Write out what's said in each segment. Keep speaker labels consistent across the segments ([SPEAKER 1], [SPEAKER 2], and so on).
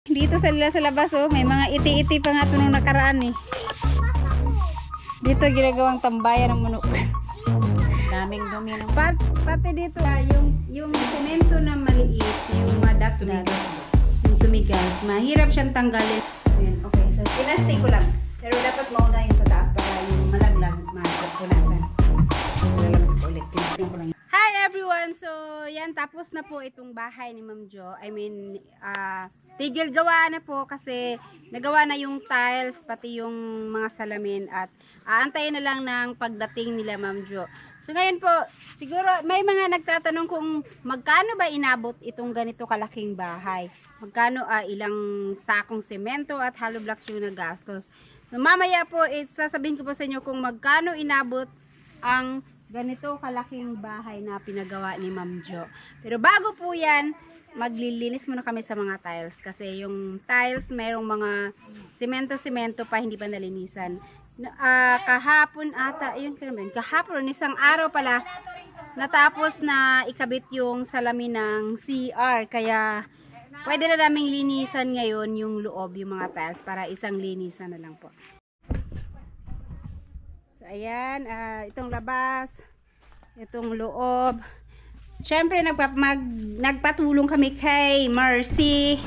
[SPEAKER 1] Dito sa labas oh, may mga iti-iti pa nga ito nung nakaraan eh. Dito ginagawang tambayan ng manok.
[SPEAKER 2] Daming dumi ng
[SPEAKER 1] Pati dito yung semento na maliit, yung yung tumigas, mahirap siyang tanggalin. Ayan, okay, so pinastig ko lang. Pero dapat mauna yung sa taas para yung malaglag, punasan. Lalabas ko ulit. Pinastig ko lang. Hi everyone! So, yan, tapos na po itong bahay ni Ma'am Jo. I mean, tigil gawa na po kasi nagawa na yung tiles, pati yung mga salamin at aantayin na lang ng pagdating nila Ma'am Jo. So ngayon po, siguro may mga nagtatanong kung magkano ba inabot itong ganito kalaking bahay. Magkano ilang sakong semento at hollow blocks yung nagastos. So mamaya po, sasabihin ko po sa inyo kung magkano inabot ang ganito kalaking bahay na pinagawa ni Ma'am Jo. Pero bago po yan, maglilinis muna kami sa mga tiles. Kasi yung tiles, mayroong mga semento-semento pa hindi pa nalinisan. Kahapon ata, yun kahapon, isang araw pala, natapos na ikabit yung salamin ng CR. Kaya pwede na naming linisan ngayon yung loob, yung mga tiles, para isang linisan na lang po. So, ayan, itong labas, itong loob. Siyempre, nagpatulong kami kay Mercy.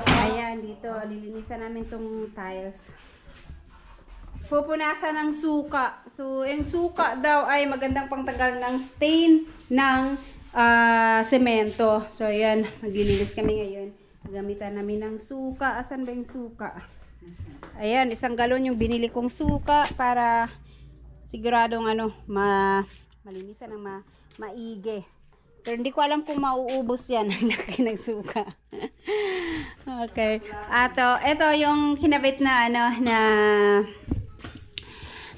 [SPEAKER 1] Ayan, dito, lilinisan namin itong tiles. Pupunasan ng suka. So, yung suka daw ay magandang pangtagal ng stain ng semento. So, ayan, maglilinis kami ngayon. Gamitan namin ng suka. Asan ba yung suka? Ayan, 1 galon yung binili kong suka para siguradong malinisan ng maigi. Pero hindi ko alam kung mauubos yan. Ang laki ng suka. Okay. Ito yung kinabit na na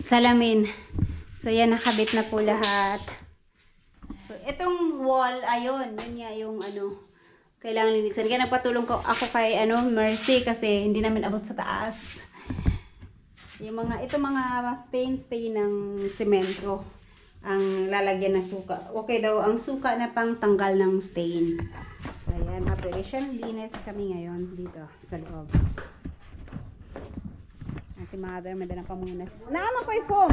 [SPEAKER 1] salamin. So, yan, nakabit na po lahat. So, itong wall, ayun, yun nga yung kailangan linisan. Kaya nagpatulong ako kay Mercy kasi hindi namin abot sa taas. Yung ito mga stain ng semento ang lalagyan ng suka. Okay daw ang suka na pang tanggal ng stain. So, ayan, operation linis kami ngayon dito sa loob. Si mother, may dalang pamunas. Naama ko yung foam.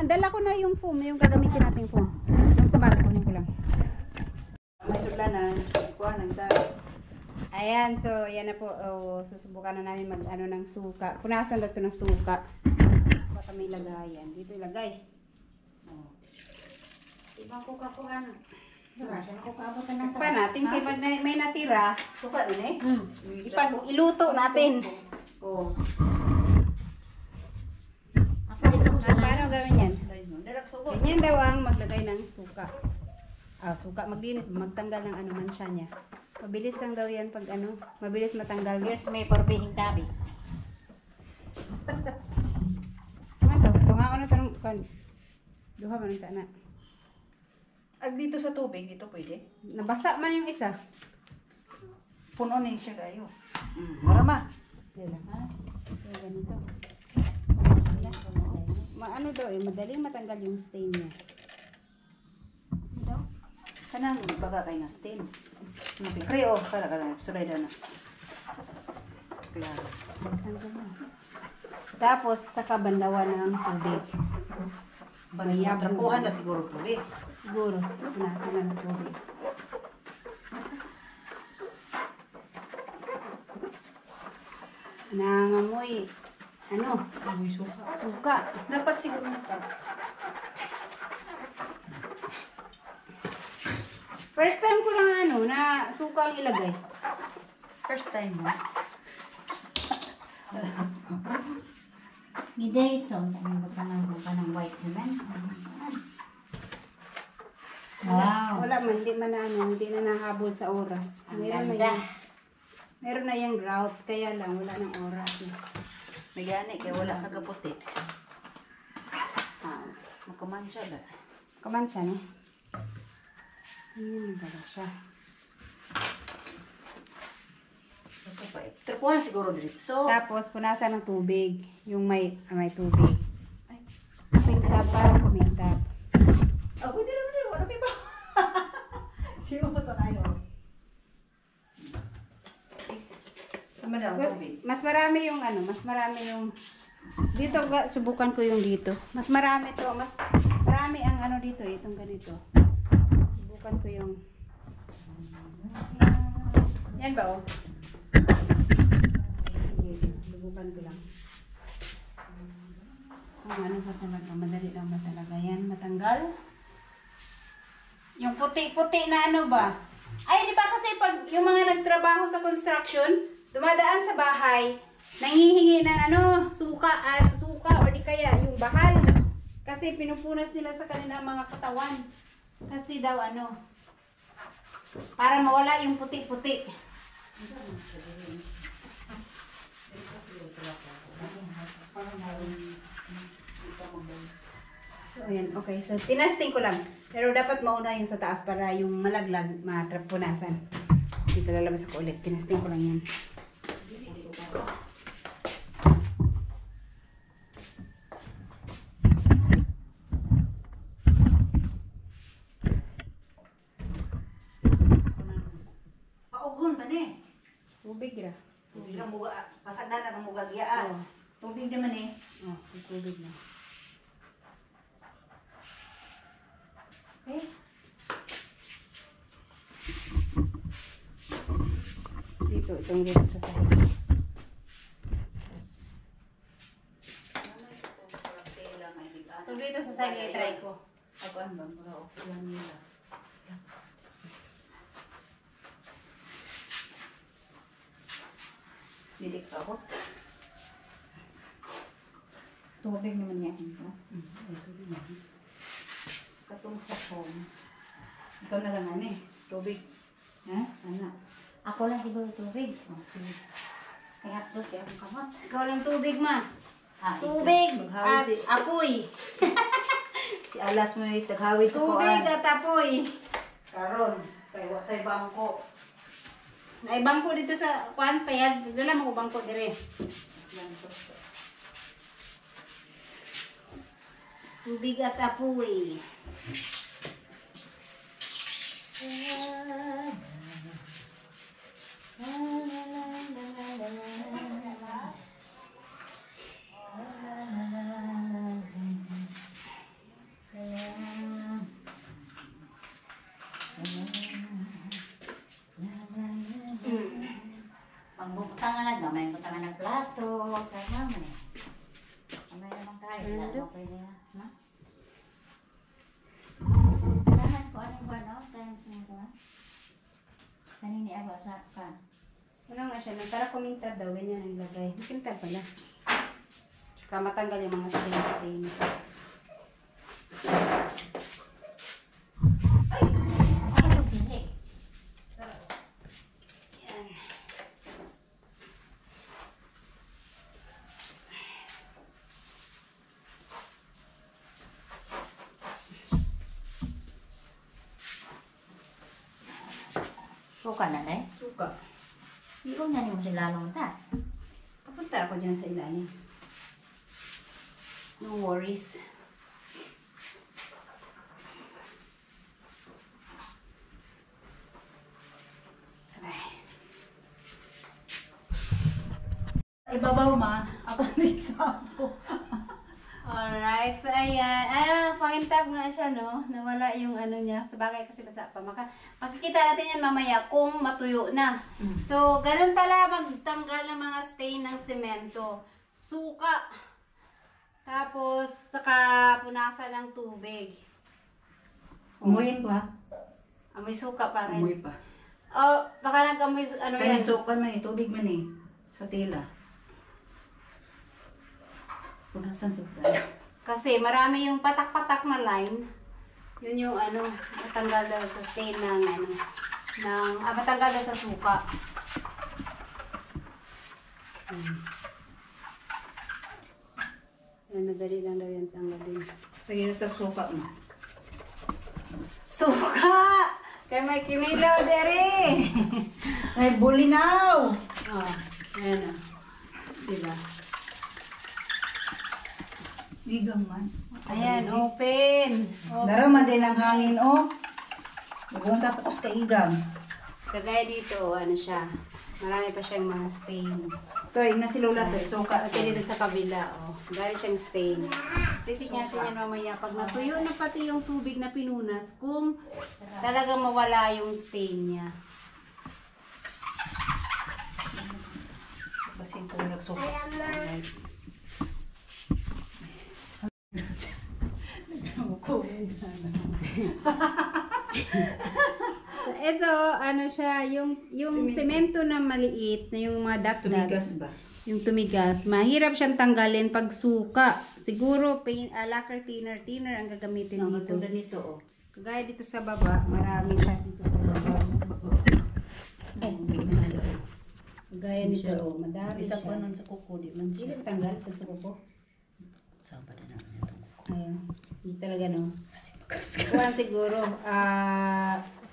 [SPEAKER 1] Dala ko na yung foam, yung gagamitin natin yung foam. Yung sa bago, kunin ko lang.
[SPEAKER 2] may sudlanan, kuha ng tayo.
[SPEAKER 1] Ayan, so yan na po. Susubukan na namin ng suka. Punasan lang ito ng suka. Baka may lagayan. Dito ilagay.
[SPEAKER 2] Ibang kukakuhan.
[SPEAKER 1] Pa natin, kaya may natira.
[SPEAKER 2] Suka din
[SPEAKER 1] Iluto natin.
[SPEAKER 2] Oo.
[SPEAKER 1] Paano gawin yan? Ganyan daw ang maglagay ng suka. Suka, maglinis, magtanggal ng mansya niya. Mabilis lang daw yan pag mabilis matanggal.
[SPEAKER 2] Excuse me for being tabi.
[SPEAKER 1] Ano to? Tunga ko na tanong kan. Duha man ang kana.
[SPEAKER 2] Dito sa tubig, dito pwede.
[SPEAKER 1] Nabasa man yung isa.
[SPEAKER 2] Puno na siya kayo. Marama.
[SPEAKER 1] Dila. So ganito. Madaling matanggal yung stain niya.
[SPEAKER 2] Kanang baga kay nga stain. Napikre kala sulay na. Klaro.
[SPEAKER 1] Tanggal na. Tapos saka banlawan ng tubig.
[SPEAKER 2] Trapuhan na siguro tubig.
[SPEAKER 1] Siguro, punasan na ng tubig. Nangangamoy
[SPEAKER 2] Amoy suka.
[SPEAKER 1] suka.
[SPEAKER 2] Dapat siguro na
[SPEAKER 1] First time ko lang na suka ang ilagay.
[SPEAKER 2] first time mo.
[SPEAKER 3] Gidayit so, kung ka ng white cement. Wow.
[SPEAKER 1] Wala man, hindi na nahabol sa oras.
[SPEAKER 3] Ang
[SPEAKER 1] Meron
[SPEAKER 3] ganda.
[SPEAKER 1] na yung drought, kaya lang wala ng oras.
[SPEAKER 2] May gani kaya wala kagaputi. Makamancha ba?
[SPEAKER 1] Kamansya ni. Ayan pala siya.
[SPEAKER 2] Trapuhan siguro dito.
[SPEAKER 1] Tapos, punasan ng tubig. Yung may tubig.
[SPEAKER 2] Ay.
[SPEAKER 1] Kumintap, parang kumintap.
[SPEAKER 2] Pwede naman yun. Ano ba? Siguro ito tayo. Sama daw, tubig.
[SPEAKER 1] Mas marami yung ano, mas marami yung dito subukan ko yung dito. Mas marami to, mas marami ang ano dito, itong ganito. Subukan ko yung yan ba oh? Sige, subukan ko lang. Kung ano ba talaga, madali lang ba talaga yan matanggal? Yung puti-puti na ano ba? Ay, di ba kasi pag yung mga nagtrabaho sa construction, dumadaan sa bahay, nanghihingi ng ano, suka or di kaya yung bahal. Kasi pinupunas nila sa kanilang mga katawan. Kasi daw ano, para mawala yung puti-puti. So, ayan, okay. So, tinasting ko lang. Pero dapat mauna yung sa taas para yung malaglag, matrapunasan. Dito lalabas ako ulit. Tinasting ko lang yan.
[SPEAKER 2] Paughon ba ni?
[SPEAKER 1] Tubig ra.
[SPEAKER 2] Tubig lang muga, pasagdan na muga giyaan.
[SPEAKER 1] Oo.
[SPEAKER 2] Tubig naman eh.
[SPEAKER 1] Oh, tubig na. Okay. Dito, itong dito sa sahig. Itong dito sa sahig, i-try ko.
[SPEAKER 2] Ako ang bang mga okay lang nila. Didik ka ako.
[SPEAKER 3] Tubig naman yan. No?
[SPEAKER 2] Katong sa home. Ikaw na lang ano eh. Tubig.
[SPEAKER 3] Ha? Ano? Ako lang siguro tubig. Oh, sige. Kaya to siya ang kamot.
[SPEAKER 1] Ikaw lang tubig, ma.
[SPEAKER 3] Ah,
[SPEAKER 1] Tubig
[SPEAKER 2] Maghawid
[SPEAKER 1] at
[SPEAKER 2] si-
[SPEAKER 1] apoy.
[SPEAKER 2] Si Alas mo yung taghawid sa
[SPEAKER 1] Tubig
[SPEAKER 2] kuan.
[SPEAKER 1] at apoy.
[SPEAKER 2] Karon. Kay watay bangko.
[SPEAKER 1] Naibangko dito sa kuan payag. Dala mo ko bangko dire.
[SPEAKER 2] Yan to.
[SPEAKER 1] Tubig at apoy.
[SPEAKER 3] Magbubutang nga na, gamay ko nga ng plato. Kaya naman eh. Gamay naman tayo. Lalo ko pwede na. No? Kailangan ko anong ba, no? Times na ito, ha? Kanini ako sa kan.
[SPEAKER 1] Ano nga siya, para kumintar daw, ganyan ang lagay. Kumintar pala. Tsaka matanggal yung mga stain.
[SPEAKER 3] Ako yung sili.
[SPEAKER 1] Yan.
[SPEAKER 3] Suka na na eh.
[SPEAKER 1] Suka.
[SPEAKER 3] Iyon na ni mo sila lalong ta.
[SPEAKER 1] Papunta ako dyan sa ilalim. No worries. Aray.
[SPEAKER 2] Ibabaw ma. Ako dito ako.
[SPEAKER 1] Alright, so ayan. Pakintab nga siya, no? Nawala yung ano niya. Sa bagay kasi basa pa. Makikita natin yan mamaya kung matuyo na. So, ganun pala magtanggal ng mga stain ng semento. Suka. Tapos, saka punasan ng tubig.
[SPEAKER 2] Umuyin ko ha.
[SPEAKER 1] Amoy suka pa rin.
[SPEAKER 2] Umuy pa.
[SPEAKER 1] Oh, baka nag-amoy, ano
[SPEAKER 2] Kaya
[SPEAKER 1] yan?
[SPEAKER 2] sukan man eh. Tubig man eh. Sa tila. Punasan sa tila.
[SPEAKER 1] Kasi marami yung patak-patak na line. Yun yung ano, matanggal daw sa stain ng ano, matanggal daw sa suka. Yan, madali lang daw yan tanggalin.
[SPEAKER 2] Pag inatag suka mo.
[SPEAKER 1] Suka! Kaya may kinilaw dere!
[SPEAKER 2] Ay, bulinaw!
[SPEAKER 1] Oh, ayan o. Diba?
[SPEAKER 2] Ligang man.
[SPEAKER 1] Ayan, open.
[SPEAKER 2] Naraman din ang hangin oh. Nagpunta po ko sa igang.
[SPEAKER 1] Kagaya dito, ano siya. Marami pa siyang mga stain.
[SPEAKER 2] Ito, na si Lola to. Suka.
[SPEAKER 1] At dito sa kabila, oh. Dahil siyang stain. Titignan natin yan mamaya. Pag natuyo na pati yung tubig na pinunas, kung talagang mawala yung stain niya.
[SPEAKER 2] Basin ko nagsuka.
[SPEAKER 1] So, ito, ano siya, yung semento na maliit, na yung mga dot-dot.
[SPEAKER 2] Tumigas ba?
[SPEAKER 1] Yung tumigas. Mahirap siyang tanggalin pag suka. Siguro, lacquer thinner ang gagamitin
[SPEAKER 2] Ang
[SPEAKER 1] dito.
[SPEAKER 2] katulad nito, oh.
[SPEAKER 1] Kagaya dito sa baba, marami siya dito sa baba. Kagaya nito, oh, madami
[SPEAKER 2] Isa
[SPEAKER 1] siya.
[SPEAKER 2] pa nun sa kuko, di man
[SPEAKER 1] Hindi
[SPEAKER 2] siya.
[SPEAKER 1] tanggal sa kuko.
[SPEAKER 2] Saan pa din naman itong kuko?
[SPEAKER 1] Ayun. Hindi talaga, no?
[SPEAKER 2] Kasi magasgas.
[SPEAKER 1] Kuhan siguro,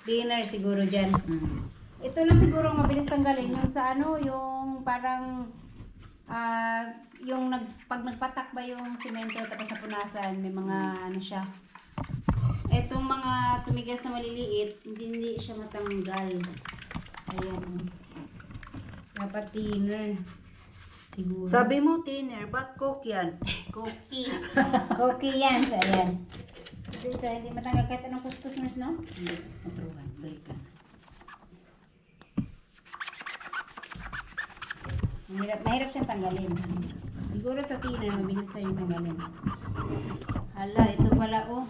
[SPEAKER 1] thinner siguro dyan.
[SPEAKER 2] Mm.
[SPEAKER 1] Ito lang siguro ang mabilis tanggalin. Yung sa ano, yung parang, yung pag nagpatak ba yung simento tapos napunasan, may mga ano siya. Etong mga tumigas na maliliit, hindi siya matanggal. Ayan. Dapat thinner. Siguro.
[SPEAKER 2] Sabi mo, thinner, ba't coke yan?
[SPEAKER 1] Cookie. Cookie yan. So, ayan. Dito, hindi matanggal kahit anong kuskus nurse, no?
[SPEAKER 2] Hindi, matruhan, balikan.
[SPEAKER 1] Mahirap siyang tanggalin. Siguro sa thinner, mabilis na yung tanggalin. Hala, ito pala, oh.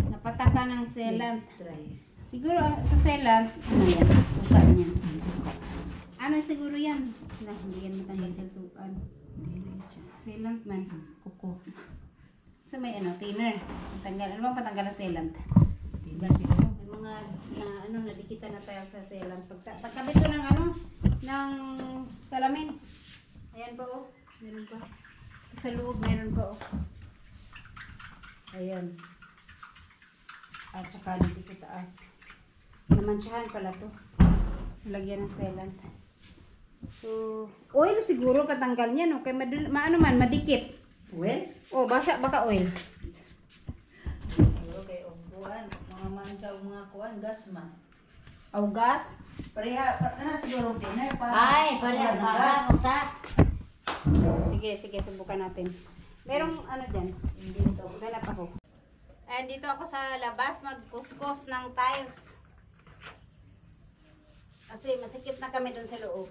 [SPEAKER 1] Napataka ng sealant.
[SPEAKER 2] Try.
[SPEAKER 1] Siguro sa sealant, ano yan? Suka niya.
[SPEAKER 2] Suka.
[SPEAKER 1] Ano siguro yan? Hindi yan matanggal sa sukan. Sealant man.
[SPEAKER 2] Kuko.
[SPEAKER 1] So may ano, thinner. Tanggal. Ano bang patanggal ng sealant?
[SPEAKER 2] Thinner siguro.
[SPEAKER 1] May mga nadikitan na tayo sa sealant. Pagkabit ko ng ng salamin. Ayan pa, oh. Meron pa. Sa loob, meron pa, oh. Ayan. At saka dito sa taas. Namansyahan pala to. Lagyan ng sealant. So, oil siguro katanggal niya, no? Kaya madikit.
[SPEAKER 2] Well,
[SPEAKER 1] Oh, baka oil.
[SPEAKER 2] siguro kay Ogbuan. Mga mansa o mga kuwan, gas man.
[SPEAKER 1] O gas.
[SPEAKER 2] Pareha, siguro thinner.
[SPEAKER 3] Ay, pala, para, magta.
[SPEAKER 1] Sige, subukan natin. Merong ano dyan?
[SPEAKER 2] Hindi ito.
[SPEAKER 1] Ganap ako. Ayan, dito ako sa labas magkuskus ng tiles. Kasi masikip na kami dun sa loob.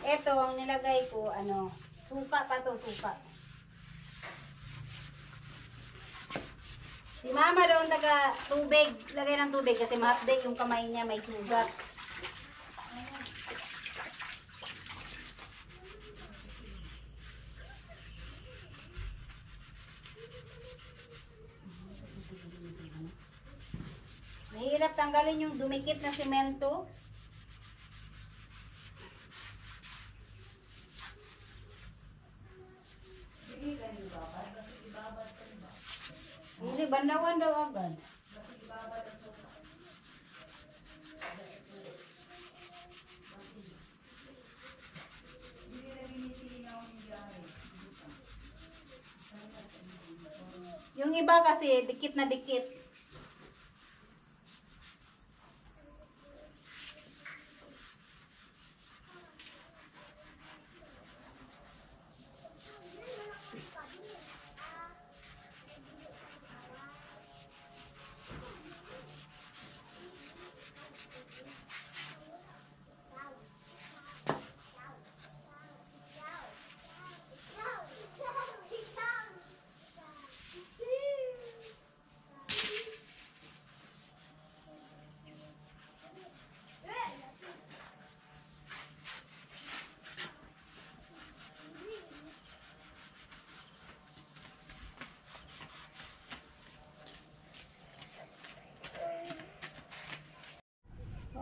[SPEAKER 1] Ito, ang nilagay ko, suka pa to, suka. Si mama doon taga tubig, lagay ng tubig kasi ma-update yung kamay niya, may sugat. Mahirap tanggalin yung dumikit na semento. Hindi, bandawan daw agad. Yung iba kasi, dikit na dikit.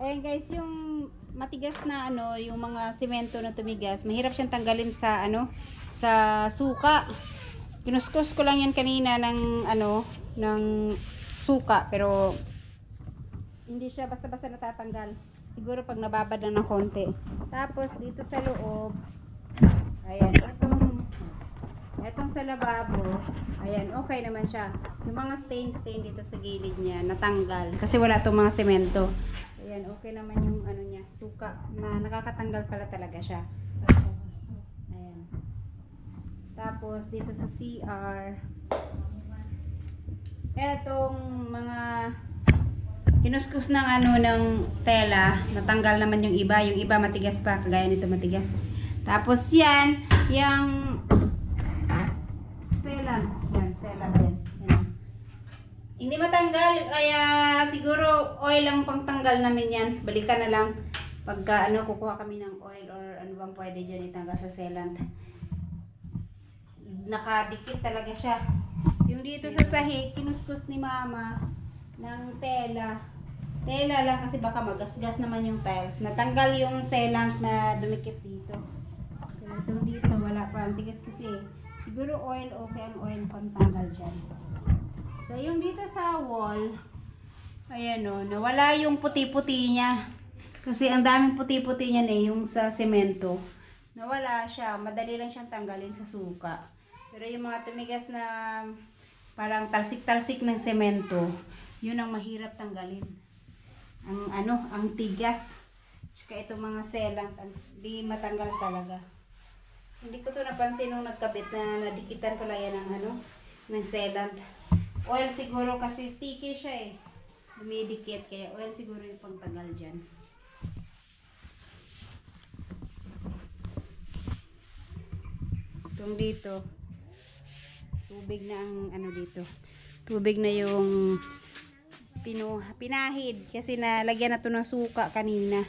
[SPEAKER 1] Ayan guys, yung matigas na yung mga semento na tumigas, mahirap siyang tanggalin sa sa suka. Kinuskus ko lang yan kanina ng ng suka, pero hindi siya basta-basta natatanggal. Siguro pag nababad na ng konti. Tapos dito sa loob, ayan, etong sa lababo, ayan, okay naman siya. Yung mga stain dito sa gilid niya, natanggal. Kasi wala itong mga semento. Ayan, okay naman yung ano niya, suka. Nakakatanggal pala talaga siya. Ayan. Tapos, dito sa CR, etong mga kinuskus ng ano ng tela, natanggal naman yung iba matigas pa, kagaya nito matigas. Tapos yan, yung sealant, yan, sealant yan. Yan. Hindi matanggal, kaya siguro oil lang pang tanggal namin yan. Balikan na lang pagka ano, kukuha kami ng oil or ano bang pwede dyan itanggal sa sealant. Nakadikit talaga siya. Yung dito sa sahig, kinuskus ni mama ng tela. Tela lang kasi baka magasgas naman yung tiles. Natanggal yung sealant na dumikit dito. Pero itong dito, wala pa. Ang tigas kasi. Siguro oil, okay ang oil pantanggal dyan. So, yung dito sa wall, ayan o, nawala yung puti-puti niya. Kasi ang daming puti-puti niya yung sa semento. Nawala siya. Madali lang siyang tanggalin sa suka. Pero yung mga tumigas na parang talsik-talsik ng semento, yun ang mahirap tanggalin. Ang tigas. Kaya itong mga sealant, di matanggal talaga. Hindi ko to napansin nung nagkabit na nadikitan pala yan ng sealant. Oil siguro kasi sticky siya dumidikit, kaya oil siguro yung pangtagal dyan. Itong dito, tubig na ang dito. Tubig na yung pinahid kasi nalagyan na to ng suka kanina.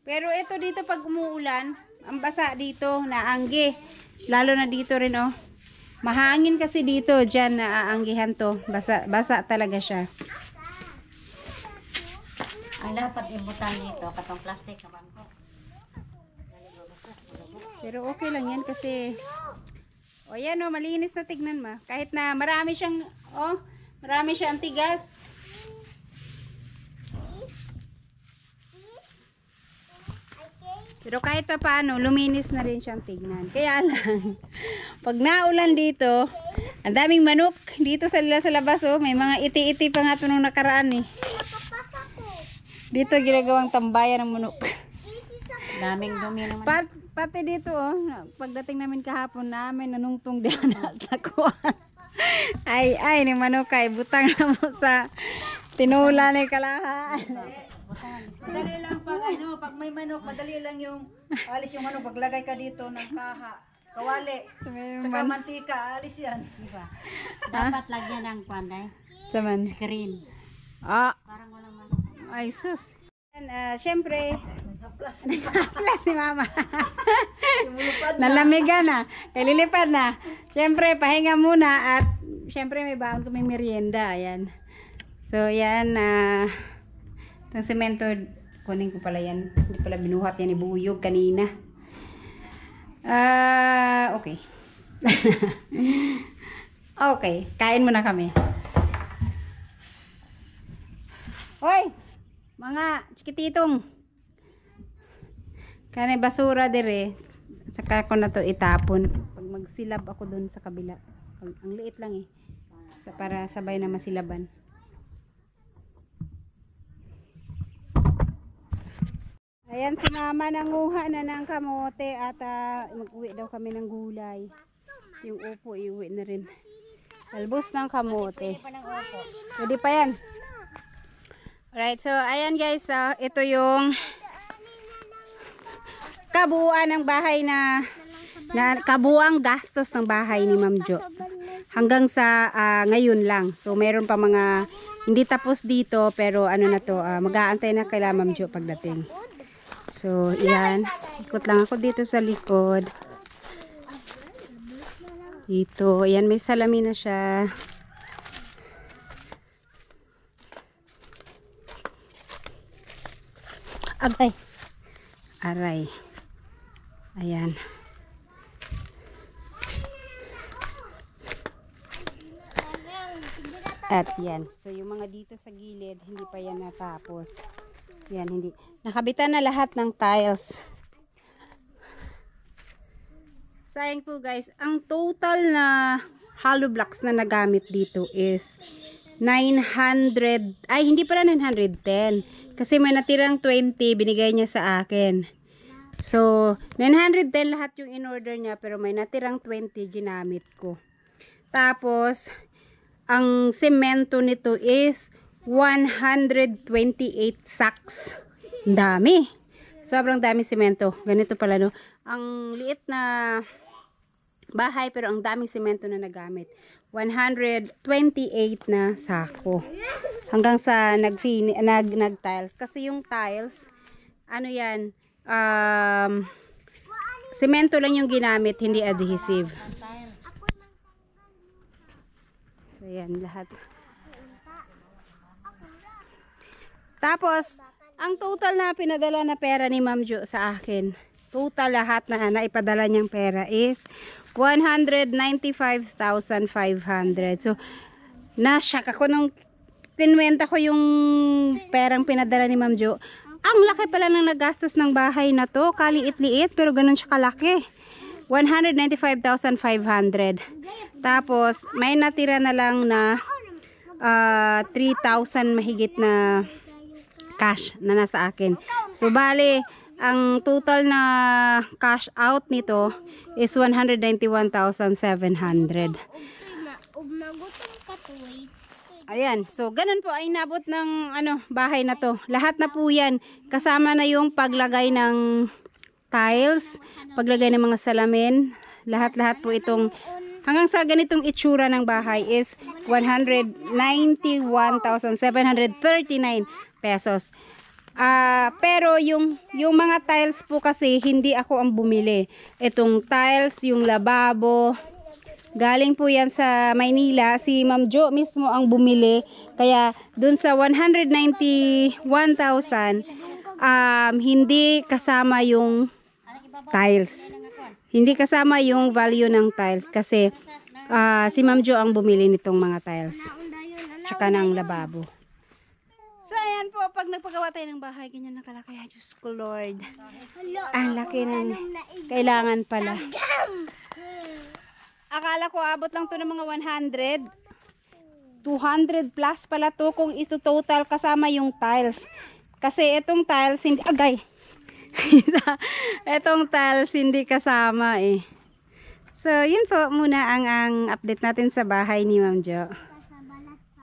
[SPEAKER 1] Pero ito dito pag umuulan, ang basa dito, naanggi. Lalo na dito rin Mahangin kasi dito, dyan naaanggihan to. Basa talaga siya.
[SPEAKER 3] Ang dapat ibutan dito, katong plastic naman ko.
[SPEAKER 1] Pero okay lang yan kasi yan malinis na tignan ma. Kahit na marami siyang marami siyang tigas. Pero kahit pa paano, luminis na rin siyang tignan. Kaya lang, pag naulan dito, ang daming manok dito sa labas may mga iti-iti pa nga ito nung nakaraan Dito ginagawang tambayan ng manok.
[SPEAKER 3] Daming dumi naman.
[SPEAKER 1] Pati dito pagdating namin kahapon namin nanungtong diyan sa kuwan. Ay ni manok kay butang na mo sa tinula ni kalahaan.
[SPEAKER 2] Madali lang pag may manok, madali lang yung alis yung manok. Paglagay ka dito ng kawali, tsaka mantika, alis yan.
[SPEAKER 3] Diba? Dapat lagyan ng panday.
[SPEAKER 1] Saman.
[SPEAKER 3] Screen. Parang walang manok.
[SPEAKER 1] Ay sus. Siyempre, plus si mama. Nalamigan na. Lilipad na. Siyempre, pahinga muna at siyempre may baon kaming merienda. Ayan. So, yan. Itong semento, kunin ko pala yan. Hindi pala binuhat yan. Ibuyog kanina. Okay. Okay. Kain muna kami. Hoy! Mga chikititong. Kanay basura dire. Saka ko na to itapon. Pag magsilab ako dun sa kabila. Ang liit lang para sabay na masilaban. Ayan si mama nanguha na ng kamote at mag-uwi daw kami ng gulay. Yung upo iuwi na rin. Albos ng kamote. Pwede pa yan. Alright, so ayan guys, ito yung kabuuan ng bahay na kabuuang gastos ng bahay ni Ma'am Jo. Hanggang sa ngayon lang. So meron pa mga hindi tapos dito pero na to, mag-aantay na kay Ma'am Jo pagdating. So yan, ikot lang ako dito sa likod. Dito, ayan may salamin na siya. Agay. Aray. Ayan. At yan. So yung mga dito sa gilid, hindi pa yan natapos. Yan, hindi. Nakabitan na lahat ng tiles. Sayang po guys, ang total na hollow blocks na nagamit dito is 900, ay hindi pala 910. Kasi may natirang 20, binigay niya sa akin. So, 910 lahat yung in-order niya, pero may natirang 20 ginamit ko. Tapos, ang semento nito is 128 sacks. Dami. Sobrang dami semento. Ganito pala, no? Ang liit na bahay, pero ang daming semento na nagamit. 128 na sako. Hanggang sa nag-tiles. Kasi yung tiles, ano yan, semento lang yung ginamit, hindi adhesive. So yan lahat. Tapos ang total na pinadala na pera ni Ma'am Jo sa akin, total lahat na naipadala niyang pera is 195,500. So na-shock ako nung kinwenta ko yung perang pinadala ni Ma'am Jo. Ang laki pala ng nagastos ng bahay na to. Kaliit-liit, pero ganun siya kalaki. 195,500. Tapos, may natira na lang na 3,000 mahigit na cash na nasa akin. So, bali, ang total na cash out nito is 191,700. Ayan, so ganun po ay nabot ng bahay na to. Lahat na po yan. Kasama na yung paglagay ng tiles, paglagay ng mga salamin. Lahat-lahat po itong, hanggang sa ganitong itsura ng bahay is 191,739 pesos. Pero yung mga tiles po kasi hindi ako ang bumili. Itong tiles, yung lababo, galing po yan sa Maynila. Si Ma'am Jo mismo ang bumili. Kaya dun sa 191,000, hindi kasama yung tiles. Hindi kasama yung value ng tiles. Kasi si Ma'am Jo ang bumili nitong mga tiles. Tsaka ng lababo. So ayan po, pag nagpagawa tayo ng bahay, ganyan nakalaki. Ay, Diyos ko Lord. Ang laki ng kailangan pala. Akala ko abot lang to ng mga 100. 200 plus pala to kung ito total kasama yung tiles. Kasi itong tiles hindi, agay. Itong tiles hindi kasama eh. So yun po muna ang update natin sa bahay ni Ma'am Jo.